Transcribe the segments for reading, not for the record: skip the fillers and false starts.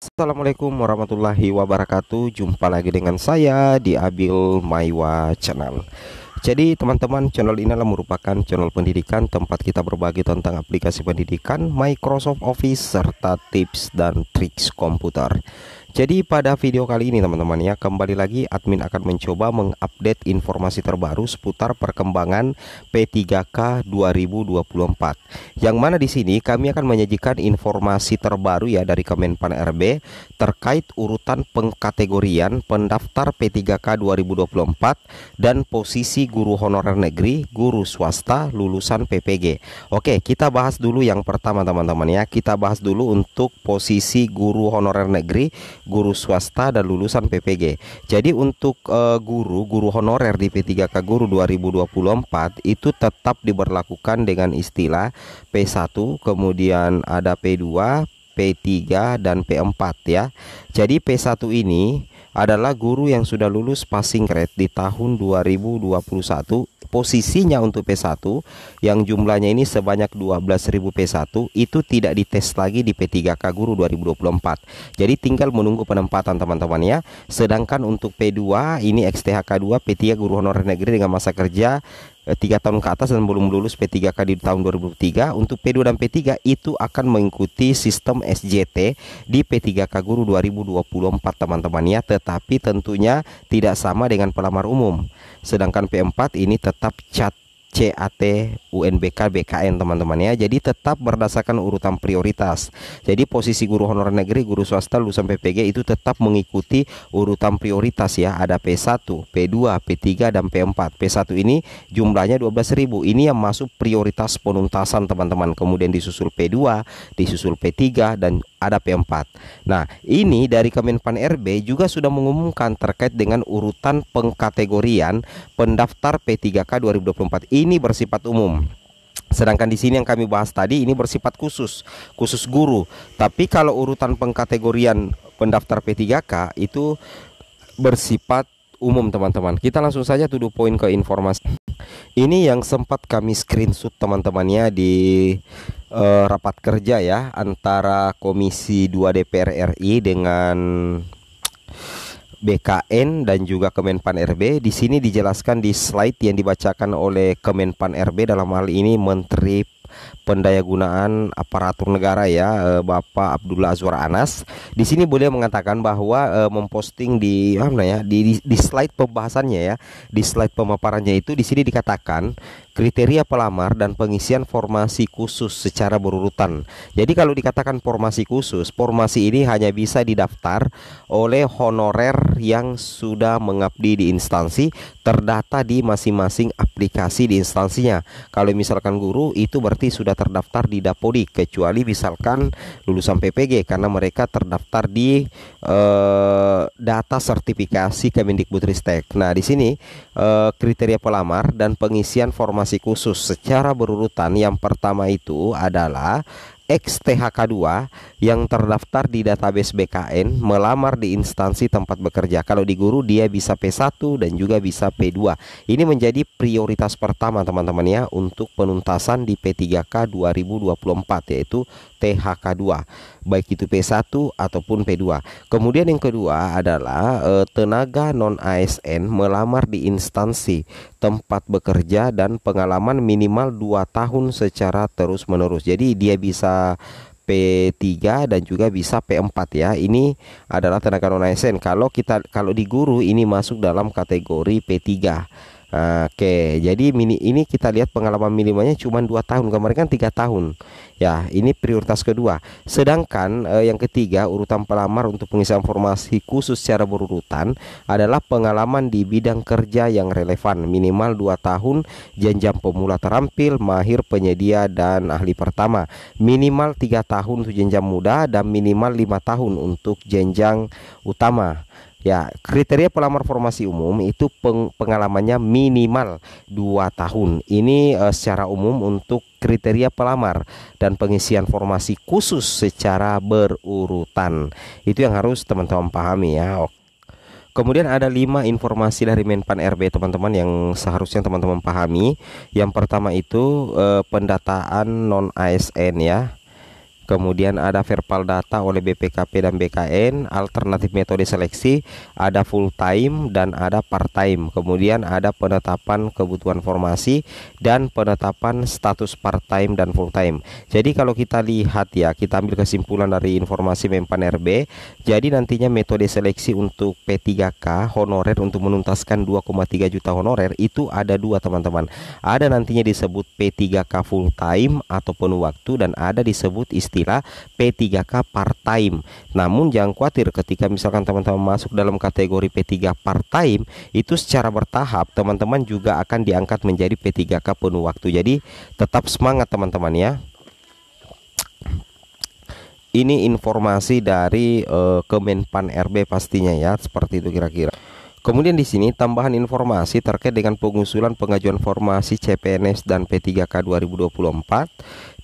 Assalamualaikum warahmatullahi wabarakatuh. Jumpa lagi dengan saya di Abil Maiwa Channel. Jadi teman-teman, channel ini adalah merupakan channel pendidikan tempat kita berbagi tentang aplikasi pendidikan, Microsoft Office, serta tips dan triks komputer. Jadi pada video kali ini teman-teman ya, kembali lagi admin akan mencoba mengupdate informasi terbaru seputar perkembangan P3K 2024. Yang mana di sini kami akan menyajikan informasi terbaru ya dari Kemenpan RB terkait urutan pengkategorian pendaftar P3K 2024 dan posisi guru honorer negeri, guru swasta, lulusan PPG. Oke, kita bahas dulu yang pertama teman-teman ya. Kita bahas dulu untuk posisi guru honorer negeri, guru swasta, dan lulusan PPG. Jadi untuk guru honorer di P3K Guru 2024 itu tetap diberlakukan dengan istilah P1, kemudian ada P2, P3 dan P4 ya. Jadi P1 ini adalah guru yang sudah lulus passing grade di tahun 2021. Posisinya untuk P1 yang jumlahnya ini sebanyak 12.000 P1 itu tidak dites lagi di P3K Guru 2024. Jadi tinggal menunggu penempatan teman-teman ya. Sedangkan untuk P2 ini XTHK 2, P3 guru honorer negeri dengan masa kerja 3 tahun ke atas dan belum lulus P3K di tahun 2003. Untuk P2 dan P3 itu akan mengikuti sistem SJT di P3K Guru 2024 teman-teman ya, tetapi tentunya tidak sama dengan pelamar umum. Sedangkan P4 ini tetap CAT UNBK BKN teman-teman ya. Jadi tetap berdasarkan urutan prioritas. Jadi posisi guru honorer negeri, guru swasta, lulusan PPG itu tetap mengikuti urutan prioritas ya. Ada P1, P2, P3 dan P4. P1 ini jumlahnya 12.000. Ini yang masuk prioritas penuntasan teman-teman. Kemudian disusul P2, disusul P3 dan ada P4. Nah, ini dari Kemenpan RB juga sudah mengumumkan terkait dengan urutan pengkategorian pendaftar P3K 2024. Ini bersifat umum. Sedangkan di sini yang kami bahas tadi ini bersifat khusus guru. Tapi kalau urutan pengkategorian pendaftar P3K itu bersifat umum teman-teman. Kita langsung saja to the point ke informasi. Ini yang sempat kami screenshot teman-temannya di rapat kerja ya antara Komisi 2 DPR RI dengan BKN dan juga Kemenpan RB. Di sini dijelaskan di slide yang dibacakan oleh Kemenpan RB, dalam hal ini Menteri Pendayagunaan Aparatur Negara ya, Bapak Abdullah Azwar Anas. Di sini beliau mengatakan bahwa memposting di di slide pembahasannya ya, di slide pemaparannya itu di sini dikatakan kriteria pelamar dan pengisian formasi khusus secara berurutan. Jadi kalau dikatakan formasi khusus, formasi ini hanya bisa didaftar oleh honorer yang sudah mengabdi di instansi, terdata di masing-masing aplikasi di instansinya. Kalau misalkan guru itu berarti sudah terdaftar di Dapodi, kecuali misalkan lulusan PPG karena mereka terdaftar di data sertifikasi Kemendikbudristek. Nah, di sini kriteria pelamar dan pengisian formasi khusus secara berurutan. Yang pertama itu adalah XTHK 2 yang terdaftar di database BKN melamar di instansi tempat bekerja. Kalau di guru dia bisa P1 dan juga bisa P2. Ini menjadi prioritas pertama teman-teman ya untuk penuntasan di P3K 2024, yaitu THK 2, baik itu P1 ataupun P2. Kemudian yang kedua adalah tenaga non ASN melamar di instansi tempat bekerja dan pengalaman minimal 2 tahun secara terus-menerus. Jadi dia bisa P3 dan juga bisa P4 ya. Ini adalah tenaga non ASN. Kalau di guru ini masuk dalam kategori P3. Oke, jadi ini kita lihat pengalaman minimalnya cuma 2 tahun. Kemarin kan 3 tahun. Ya, ini prioritas kedua. Sedangkan yang ketiga, urutan pelamar untuk pengisian informasi khusus secara berurutan adalah pengalaman di bidang kerja yang relevan, minimal 2 tahun, jenjang pemula terampil, mahir, penyedia dan ahli pertama. Minimal 3 tahun untuk jenjang muda dan minimal 5 tahun untuk jenjang utama. Ya, kriteria pelamar formasi umum itu pengalamannya minimal 2 tahun. Ini secara umum untuk kriteria pelamar dan pengisian formasi khusus secara berurutan. Itu yang harus teman-teman pahami ya. Kemudian ada 5 informasi dari Menpan RB teman-teman yang seharusnya teman-teman pahami. Yang pertama itu pendataan non ASN ya. kemudian ada verbal data oleh BPKP dan BKN, alternatif metode seleksi, ada full time dan ada part time, kemudian ada penetapan kebutuhan formasi dan penetapan status part time dan full time. Jadi kalau kita lihat ya, kita ambil kesimpulan dari informasi Menpan RB, jadi nantinya metode seleksi untuk P3K honorer untuk menuntaskan 2,3 juta honorer itu ada dua teman-teman. Ada nantinya disebut P3K full time atau penuh waktu, dan ada disebut istilah P3K part time. Namun jangan khawatir ketika misalkan teman-teman masuk dalam kategori P3 part time, itu secara bertahap teman-teman juga akan diangkat menjadi P3K penuh waktu. Jadi tetap semangat teman-teman ya. Ini informasi dari Kemenpan RB pastinya ya, seperti itu kira-kira. Kemudian di sini tambahan informasi terkait dengan pengusulan pengajuan formasi CPNS dan P3K 2024.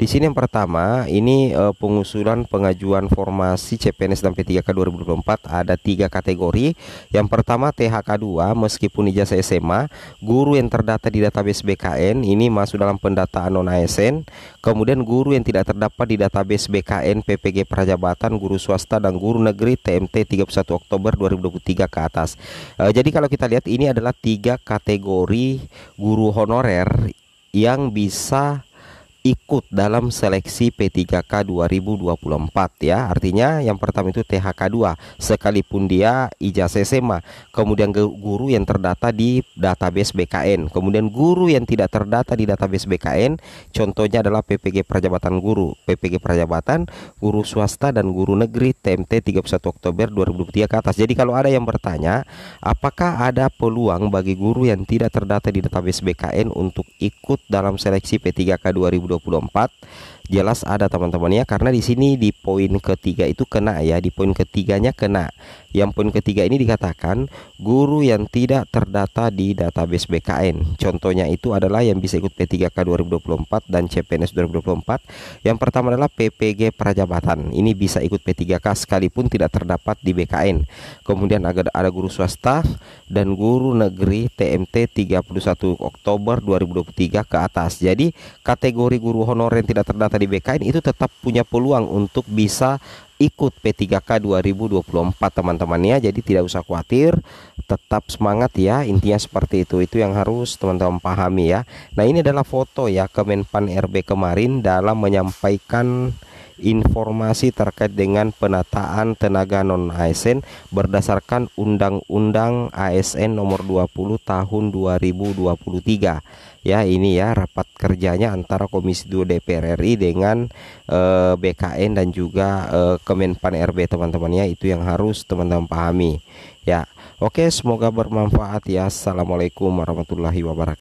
Di sini yang pertama ini pengusulan pengajuan formasi CPNS dan P3K 2024 ada 3 kategori. Yang pertama THK2 meskipun ijazah SMA, guru yang terdata di database BKN ini masuk dalam pendataan non ASN. Kemudian guru yang tidak terdapat di database BKN, PPG Prajabatan, guru swasta dan guru negeri TMT 31 Oktober 2023 ke atas. Jadi kalau kita lihat ini adalah 3 kategori guru honorer yang bisa ikut dalam seleksi P3K 2024 ya. Artinya yang pertama itu THK2 sekalipun dia ijazah SMA, kemudian guru yang terdata di database BKN, kemudian guru yang tidak terdata di database BKN, contohnya adalah PPG Prajabatan guru, PPG Prajabatan, guru swasta dan guru negeri TMT 31 Oktober 2023 ke atas. Jadi kalau ada yang bertanya apakah ada peluang bagi guru yang tidak terdata di database BKN untuk ikut dalam seleksi P3K 2024, jelas ada teman-teman ya, karena di sini di poin ketiga itu kena ya, di poin ketiganya kena. Yang poin ketiga ini dikatakan guru yang tidak terdata di database BKN. Contohnya itu adalah yang bisa ikut P3K 2024 dan CPNS 2024. Yang pertama adalah PPG Prajabatan. Ini bisa ikut P3K sekalipun tidak terdapat di BKN. Kemudian ada guru swasta dan guru negeri TMT 31 Oktober 2023 ke atas. Jadi kategori guru honorer yang tidak terdata di BKN itu tetap punya peluang untuk bisa ikut P3K 2024 teman-teman ya. Jadi tidak usah khawatir, tetap semangat ya, intinya seperti itu yang harus teman-teman pahami ya. Nah ini adalah foto ya Kemenpan RB kemarin dalam menyampaikan informasi terkait dengan penataan tenaga non ASN berdasarkan Undang-Undang ASN nomor 20 tahun 2023 ya. Ini ya rapat kerjanya antara Komisi 2 DPR RI dengan BKN dan juga Kemenpan RB teman-teman ya. Itu yang harus teman-teman pahami ya. Oke, semoga bermanfaat ya. Assalamualaikum warahmatullahi wabarakatuh.